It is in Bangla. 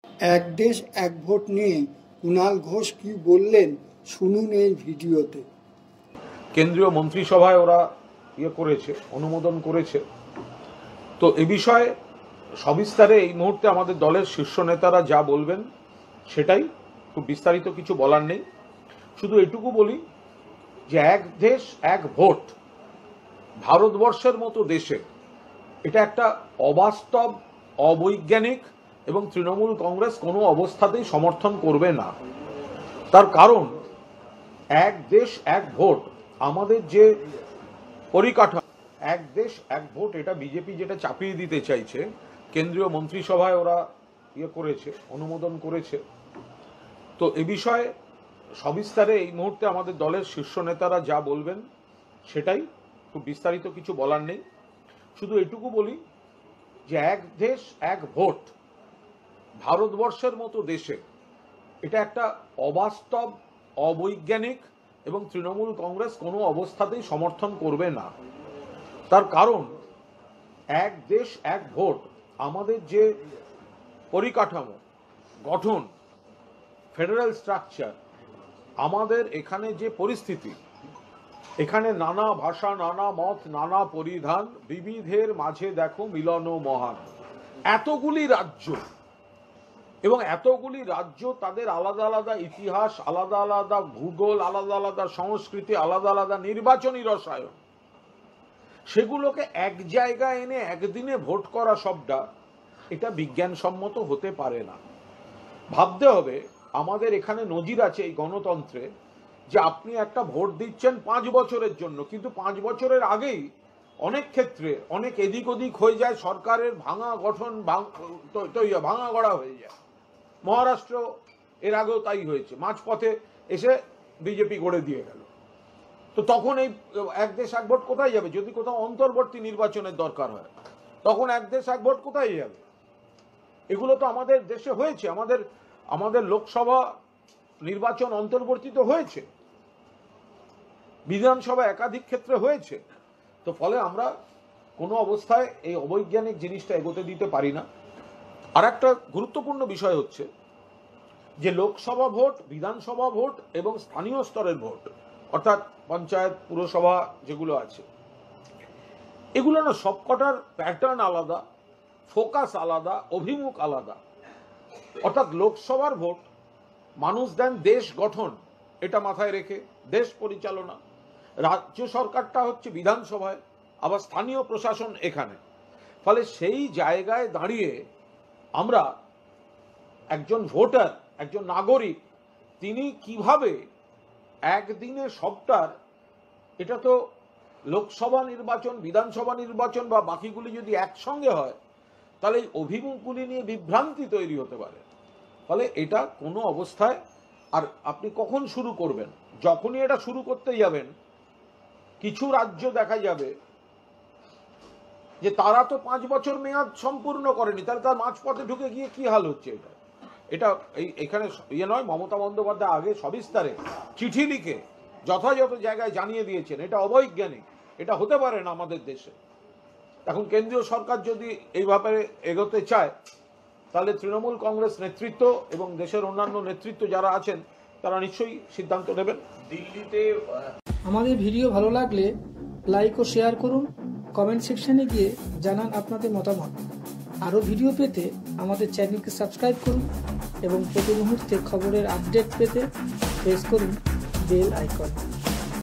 এক দেশ এক ভোট নিয়ে কুণাল ঘোষ কি বললেন শুনুন এই ভিডিওতে। কেন্দ্রীয় মন্ত্রিসভায় ওরা করেছে, অনুমোদন করেছে। তো এ বিষয়ে সবিস্তারে এই মুহূর্তে আমাদের দলের শীর্ষ নেতারা যা বলবেন সেটাই, খুব বিস্তারিত কিছু বলার নেই। শুধু এটুকু বলি যে এক দেশ এক ভোট ভারতবর্ষের মতো দেশে এটা একটা অবাস্তব, অবৈজ্ঞানিক এবং তৃণমূল কংগ্রেস কোনো অবস্থাতেই সমর্থন করবে না। তার কারণ এক দেশ এক ভোট আমাদের যে পরিকাঠামো, এক দেশ এক ভোট, এটা বিজেপি যেটা চাপিয়ে দিতে চাইছে, কেন্দ্রীয় মন্ত্রিসভায় ওরা করেছে, অনুমোদন করেছে। তো এ বিষয়ে সবিস্তারে এই মুহূর্তে আমাদের দলের শীর্ষ নেতারা যা বলবেন সেটাই, খুব বিস্তারিত কিছু বলার নেই। শুধু এটুকু বলি যে এক দেশ এক ভোট ভারতবর্ষের মতো দেশে এটা একটা অবাস্তব, অবৈজ্ঞানিক এবং তৃণমূল কংগ্রেস কোনো অবস্থাতেই সমর্থন করবে না। তার কারণ এক দেশ এক ভোট আমাদের যে পরিকাঠামো, গঠন, ফেডারেল স্ট্রাকচার, আমাদের এখানে যে পরিস্থিতি, এখানে নানা ভাষা, নানা মত, নানা পরিধান, বিবিধের মাঝে দেখো মিলন মহান। এতগুলি রাজ্য এবং এতগুলি রাজ্য, তাদের আলাদা আলাদা ইতিহাস, আলাদা আলাদা ভূগোল, আলাদা আলাদা সংস্কৃতি, আলাদা আলাদা নির্বাচনী রসায়ন, সেগুলোকে এক জায়গায় এনে একদিনে ভোট করা সবটা, এটা বিজ্ঞানসম্মত হতে পারে না। ভাবতে হবে, আমাদের এখানে নজির আছে এই গণতন্ত্রে যে আপনি একটা ভোট দিচ্ছেন 5 বছরের জন্য, কিন্তু 5 বছরের আগেই অনেক ক্ষেত্রে অনেক এদিক ওদিক হয়ে যায়, সরকারের ভাঙা গঠন, ভাঙা গড়া হয়ে যায়। মহারাষ্ট্র এর আগেও তাই হয়েছে, মাঝপথে এসে বিজেপি গড়ে দিয়ে গেল। তো তখন এই এক দেশ এক ভোট কোথায় যাবে? যদি কোথাও অন্তর্বর্তী নির্বাচনের দরকার হয়, তখন এক দেশ এক ভোট কোথায় যাবে? এগুলো তো আমাদের দেশে হয়েছে, আমাদের লোকসভা নির্বাচন অন্তর্বর্তীত হয়েছে, বিধানসভা একাধিক ক্ষেত্রে হয়েছে। তো ফলে আমরা কোনো অবস্থায় এই অবৈজ্ঞানিক জিনিসটা এগোতে দিতে পারি না। আর একটা গুরুত্বপূর্ণ বিষয় হচ্ছে যে লোকসভা ভোট, বিধানসভা ভোট এবং স্থানীয় স্তরের ভোট, অর্থাৎ পঞ্চায়েত, পুরসভা যেগুলো আছে, এগুলো না সবকটার প্যাটার্ন আলাদা, ফোকাস আলাদা, অভিমুখ আলাদা। অর্থাৎ লোকসভার ভোট মানুষ দেন দেশ গঠন, এটা মাথায় রেখে, দেশ পরিচালনা। রাজ্য সরকারটা হচ্ছে বিধানসভায়, আবার স্থানীয় প্রশাসন এখানে। ফলে সেই জায়গায় দাঁড়িয়ে আমরা একজন ভোটার, একজন নাগরিক, তিনি কিভাবে একদিনে সবটার, এটা তো লোকসভা নির্বাচন, বিধানসভা নির্বাচন বা বাকিগুলি যদি একসঙ্গে হয়, তাহলে এই অভিমুখগুলি নিয়ে বিভ্রান্তি তৈরি হতে পারে। ফলে এটা কোনো অবস্থায়, আর আপনি কখন শুরু করবেন? যখনই এটা শুরু করতে যাবেন, কিছু রাজ্য দেখা যাবে যে তারা তো 5 বছর মেয়াদ সম্পূর্ণ করেনি, তাহলে তার মাঝপথে ঢুকে গিয়ে কি হাল হচ্ছে। এটা এখানে নয়, মমতা বন্দ্যোপাধ্যায় আগে সবিস্তারে চিঠি লিখে যথাযথ জায়গায় জানিয়ে দিয়েছেন এটা অবৈজ্ঞানিক, এটা হতে পারে না আমাদের দেশে। এখন কেন্দ্রীয় সরকার যদি এই ব্যাপারে এগোতে চায়, তাহলে তৃণমূল কংগ্রেস নেতৃত্ব এবং দেশের অন্যান্য নেতৃত্ব যারা আছেন তারা নিশ্চয়ই সিদ্ধান্ত নেবেন। দিল্লিতে আমাদের ভিডিও ভালো লাগলে লাইক ও শেয়ার করুন, কমেন্ট সেকশনে গিয়ে জানান আপনাদের মতামত। আরও ভিডিও পেতে আমাদের চ্যানেলকে সাবস্ক্রাইব করুন এবং প্রতি মুহূর্তে খবরের আপডেট পেতে প্রেস করুন বেল আইকন।